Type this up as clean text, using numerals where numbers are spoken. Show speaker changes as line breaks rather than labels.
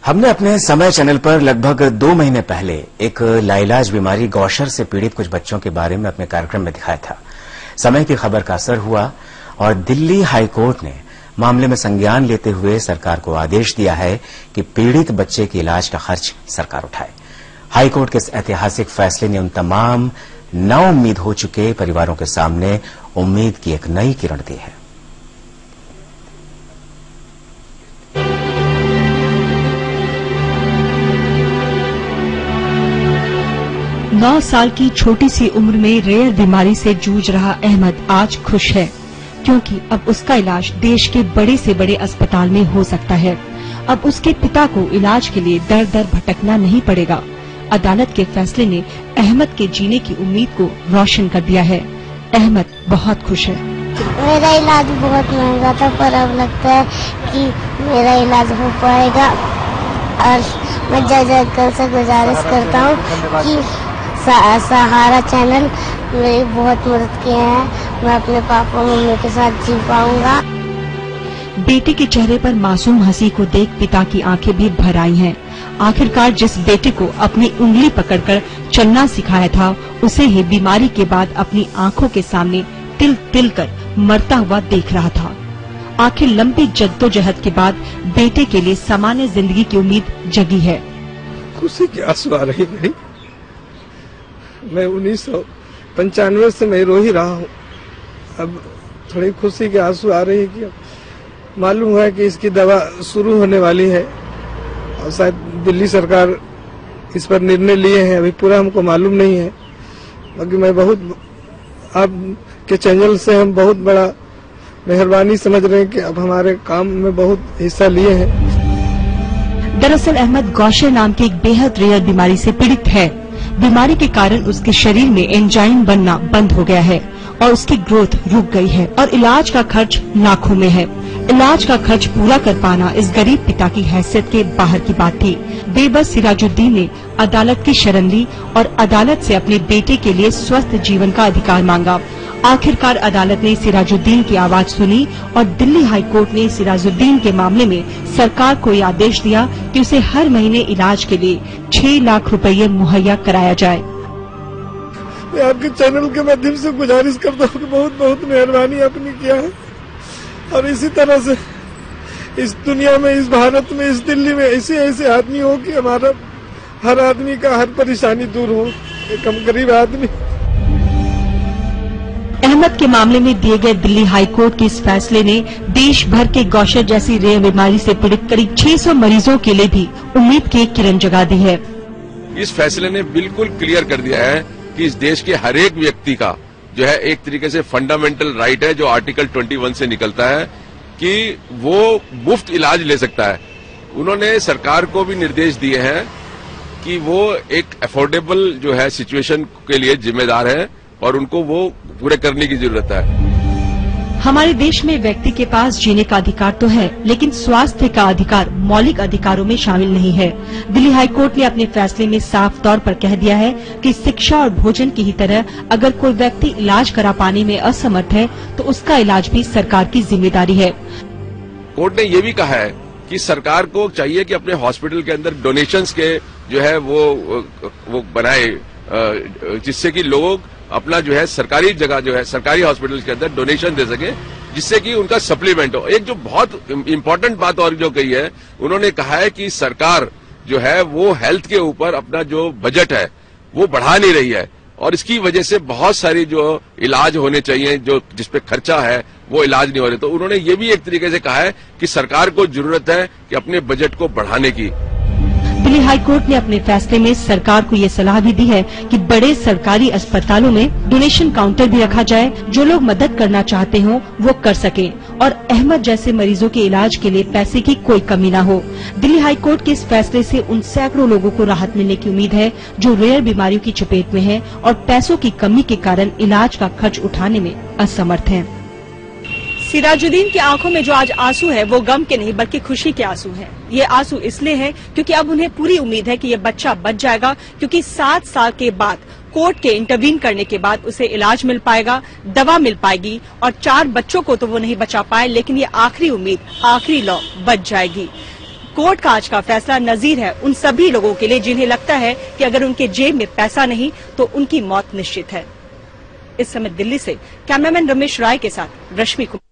हमने अपने समय चैनल पर लगभग 2 महीने पहले एक लाइलाज बीमारी गौशर से पीड़ित कुछ बच्चों के बारे में अपने कार्यक्रम में दिखाया था। समय की खबर का असर हुआ और दिल्ली हाईकोर्ट ने मामले में संज्ञान लेते हुए सरकार को आदेश दिया है कि पीड़ित बच्चे के इलाज का खर्च सरकार उठाए। हाईकोर्ट के इस ऐतिहासिक फैसले ने उन तमाम नाउम्मीद हो चुके परिवारों के सामने उम्मीद की एक नई किरण दी है।
9 साल की छोटी सी उम्र में रेयर बीमारी से जूझ रहा अहमद आज खुश है, क्योंकि अब उसका इलाज देश के बड़े से बड़े अस्पताल में हो सकता है। अब उसके पिता को इलाज के लिए दर दर भटकना नहीं पड़ेगा। अदालत के फैसले ने अहमद के जीने की उम्मीद को रोशन कर दिया है। अहमद बहुत खुश है।
मेरा इलाज बहुत महंगा था, पर अब लगता है कि मेरा इलाज हो पाएगा और मैं जज कर से गुजारिश करता हूँ कि सहारा चैनल मेरी बहुत मदद किए हैं। मैं अपने पापा मम्मी के साथ जी पाऊंगा।
बेटे के चेहरे पर मासूम हंसी को देख पिता की आंखें भी भर आई हैं। आखिरकार जिस बेटे को अपनी उंगली पकड़कर चलना सिखाया था, उसे ही बीमारी के बाद अपनी आंखों के सामने तिल तिल कर मरता हुआ देख रहा था। आखिर लंबी जद्दोजहद के बाद बेटे के लिए सामान्य जिंदगी की उम्मीद जगी है।
खुशी की आंसू आ रही मेरी। मैं 1995 से मैं रो ही रहा हूँ। अब थोड़ी खुशी के आंसू आ रही है कि मालूम है कि इसकी दवा शुरू होने वाली है और शायद दिल्ली सरकार इस पर निर्णय लिए हैं। अभी पूरा हमको मालूम नहीं है, बाकी मैं बहुत आपके चैनल से हम बहुत बड़ा मेहरबानी समझ रहे हैं कि अब हमारे काम में बहुत हिस्सा लिए हैं।
दरअसल अहमद गौशर नाम की एक बेहद रेयर बीमारी से पीड़ित है। बीमारी के कारण उसके शरीर में एंजाइम बनना बंद हो गया है और उसकी ग्रोथ रुक गई है और इलाज का खर्च लाखों में है। इलाज का खर्च पूरा कर पाना इस गरीब पिता की हैसियत के बाहर की बात थी। बेबस सिराजुद्दीन ने अदालत की शरण ली और अदालत से अपने बेटे के लिए स्वस्थ जीवन का अधिकार मांगा। आखिरकार अदालत ने सिराजुद्दीन की आवाज सुनी और दिल्ली हाईकोर्ट ने सिराजुद्दीन के मामले में सरकार को ये आदेश दिया कि उसे हर महीने इलाज के लिए 6 लाख रुपये मुहैया कराया जाए।
मैं आपके चैनल के माध्यम से गुजारिश करता हूँ कि बहुत बहुत मेहरबानी आपने किया है और इसी तरह से इस दुनिया में, इस भारत में, इस दिल्ली में ऐसे आदमी हो कि हमारा हर आदमी का हर परेशानी दूर हो। एक हम गरीब आदमी।
अहमद के मामले में दिए गए दिल्ली हाईकोर्ट के इस फैसले ने देश भर के गौशर जैसी रेयर बीमारी से पीड़ित करीब 600 मरीजों के लिए भी उम्मीद की किरण जगा दी है।
इस फैसले ने बिल्कुल क्लियर कर दिया है कि इस देश के हर एक व्यक्ति का जो है एक तरीके से फंडामेंटल राइट है, जो आर्टिकल 21 से निकलता है कि वो मुफ्त इलाज ले सकता है। उन्होंने सरकार को भी निर्देश दिए हैं कि वो एक अफोर्डेबल जो है सिचुएशन के लिए जिम्मेदार है और उनको वो पूरे करने की जरूरत है।
हमारे देश में व्यक्ति के पास जीने का अधिकार तो है, लेकिन स्वास्थ्य का अधिकार मौलिक अधिकारों में शामिल नहीं है। दिल्ली हाईकोर्ट ने अपने फैसले में साफ तौर पर कह दिया है कि शिक्षा और भोजन की ही तरह अगर कोई व्यक्ति इलाज करा पाने में असमर्थ है तो उसका इलाज भी सरकार की जिम्मेदारी है।
कोर्ट ने ये भी कहा है कि सरकार को चाहिए कि अपने हॉस्पिटल के अंदर डोनेशंस के जो है वो बनाए, जिससे कि लोग अपना जो है सरकारी जगह जो है सरकारी हॉस्पिटल के अंदर डोनेशन दे सके, जिससे कि उनका सप्लीमेंट हो। एक जो बहुत इम्पोर्टेंट बात और जो कही है, उन्होंने कहा है कि सरकार जो है वो हेल्थ के ऊपर अपना जो बजट है वो बढ़ा नहीं रही है और इसकी वजह से बहुत सारी जो इलाज होने चाहिए, जो जिसपे खर्चा है वो इलाज नहीं हो रहे। तो उन्होंने ये भी एक तरीके से कहा है कि सरकार को जरूरत है कि अपने बजट को बढ़ाने की।
दिल्ली हाईकोर्ट ने अपने फैसले में सरकार को ये सलाह भी दी है कि बड़े सरकारी अस्पतालों में डोनेशन काउंटर भी रखा जाए। जो लोग मदद करना चाहते हों वो कर सकें और अहमद जैसे मरीजों के इलाज के लिए पैसे की कोई कमी न हो। दिल्ली हाईकोर्ट के इस फैसले से उन सैकड़ों लोगों को राहत मिलने की उम्मीद है जो रेयर बीमारियों की चपेट में हैं और पैसों की कमी के कारण इलाज का खर्च उठाने में असमर्थ हैं।
सिराजुद्दीन की आंखों में जो आज आंसू है वो गम के नहीं बल्कि खुशी के आंसू हैं। ये आंसू इसलिए है क्योंकि अब उन्हें पूरी उम्मीद है कि ये बच्चा बच जाएगा, क्योंकि 7 साल के बाद कोर्ट के इंटरवीन करने के बाद उसे इलाज मिल पाएगा, दवा मिल पाएगी और 4 बच्चों को तो वो नहीं बचा पाए, लेकिन ये आखिरी उम्मीद, आखिरी लौ बच जाएगी। कोर्ट का आज का फैसला नजीर है उन सभी लोगों के लिए जिन्हें लगता है कि अगर उनके जेब में पैसा नहीं तो उनकी मौत निश्चित है। इस समय दिल्ली से कैमरामैन रमेश राय के साथ रश्मि कुमार।